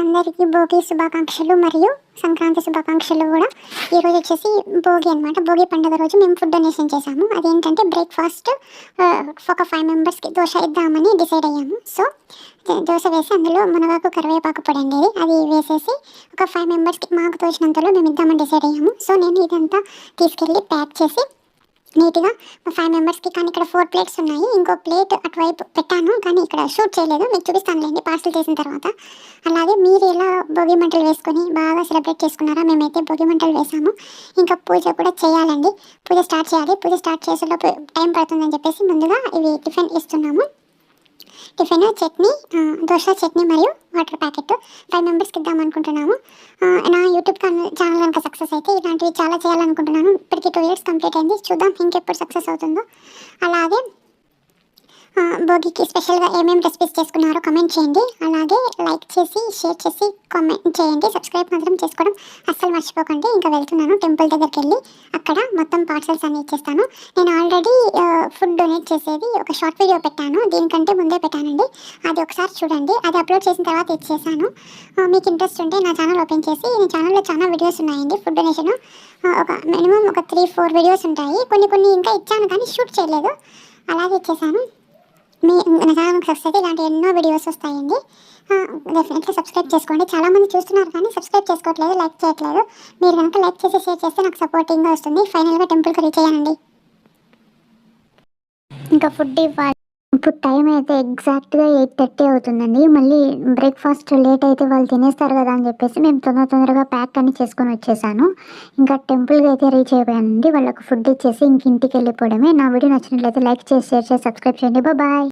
అందరికీ భోగి శుభాకాంక్షలు మరియు సంక్రాంతి శుభాకాంక్షలు కూడా. ఈరోజు వచ్చేసి భోగి అనమాట. భోగి పండుగ రోజు మేము ఫుడ్ డొనేషన్ చేసాము. అదేంటంటే బ్రేక్ఫాస్ట్ ఒక 5 మెంబర్స్కి దోశ ఇద్దామని డిసైడ్ అయ్యాము. సో దోశ వేసి అందులో మునగాకు కరివేపాకు పొడి అండి అది వేసేసి ఒక 5 మెంబర్స్కి మాకు తోచినంతలో మేము ఇద్దామని డిసైడ్ అయ్యాము. సో నేను ఇదంతా తీసుకెళ్ళి ప్యాక్ చేసి నీట్గా 5 మెంబర్స్కి. కానీ ఇక్కడ 4 ప్లేట్స్ ఉన్నాయి. ఇంకో ప్లేట్ అటువైపు పెట్టాను కానీ ఇక్కడ షూట్ చేయలేదు, మీకు చూపిస్తానులేండి పార్సల్ చేసిన తర్వాత. అలాగే మీరు ఎలా భోగి మంటలు వేసుకొని బాగా సెలబ్రేట్ చేసుకున్నారా? మేమైతే భోగి మంటలు వేసాము. ఇంకా పూజ కూడా చేయాలండి. పూజ స్టార్ట్ చేయాలి. పూజ స్టార్ట్ చేసేలోపు టైం పడుతుందని చెప్పేసి ముందుగా ఇవి టిఫిన్ ఇస్తున్నాము. టిఫిన్ చట్నీ, దోశ చట్నీ మరియు వాటర్ ప్యాకెట్ 5 మెంబర్స్కి ఇద్దాం అనుకుంటున్నాము. నా యూట్యూబ్ ఛానల్ కనుక సక్సెస్ అయితే ఇలాంటివి చాలా చేయాలనుకుంటున్నాను. ఇప్పటికి 2 ఇయర్స్ కంప్లీట్ అయింది. చూద్దాం ఇంకెప్పుడు సక్సెస్ అవుతుందో. అలాగే భోగికి స్పెషల్గా ఏమేమి రెసిపీస్ చేసుకున్నారో కమెంట్ చేయండి. అలాగే లైక్ చేసి షేర్ చేసి కామెంట్ చేయండి. సబ్స్క్రైబ్ మాత్రం చేసుకోవడం అస్సలు మర్చిపోకండి. ఇంకా వెళ్తున్నాను టెంపుల్ దగ్గరికి వెళ్ళి అక్కడ మొత్తం పార్సల్స్ అన్ని ఇచ్చేస్తాను. నేను ఆల్రెడీ ఫుడ్ డొనేట్ చేసేది ఒక షార్ట్ వీడియో పెట్టాను, దీనికంటే ముందే పెట్టానండి. అది ఒకసారి చూడండి. అది అప్లోడ్ చేసిన తర్వాత ఇచ్చేసాను. మీకు ఇంట్రెస్ట్ ఉంటే నా ఛానల్ ఓపెన్ చేసి ఈ ఛానల్లో చాలా వీడియోస్ ఉన్నాయండి. ఫుడ్ డొనేషన్ ఒక మినిమం ఒక 3-4 వీడియోస్ ఉంటాయి. కొన్ని ఇంకా ఇచ్చాను కానీ షూట్ చేయలేదు, అలాగే ఇచ్చేసాను. నా ఛానల్కి సక్సెస్ అయితే ఇలాంటి ఎన్నో వీడియోస్ వస్తాయండి. డెఫినెట్గా సబ్స్క్రైబ్ చేసుకోండి. చాలామంది చూస్తున్నారు కానీ సబ్స్క్రైబ్ చేసుకోవట్లేదు, లైక్ చేయట్లేదు. మీరు కనుక లైక్ చేసి షేర్ చేస్తే నాకు సపోర్టింగ్గా వస్తుంది. ఫైనల్గా టెంపుల్కి రీచ్ అయ్యానండి. ఇంకా ఫుడ్ ఇవ్వాలి. ఇప్పుడు టైం అయితే ఎగ్జాక్ట్గా 8:30 అవుతుందండి. మళ్ళీ బ్రేక్ఫాస్ట్ లేట్ అయితే వాళ్ళు తినేస్తారు కదా అని చెప్పేసి మేము తొందరగా ప్యాక్ అని చేసుకొని వచ్చేసాను. ఇంకా టెంపుల్కి అయితే రీచ్ అయిపోయానండి. వాళ్ళకు ఫుడ్ ఇచ్చేసి ఇంటికి వెళ్ళిపోవడమే. నా వీడియో నచ్చినట్లయితే లైక్ చేసి షేర్ చేసి సబ్స్క్రైబ్ చేయండి. బాయ్.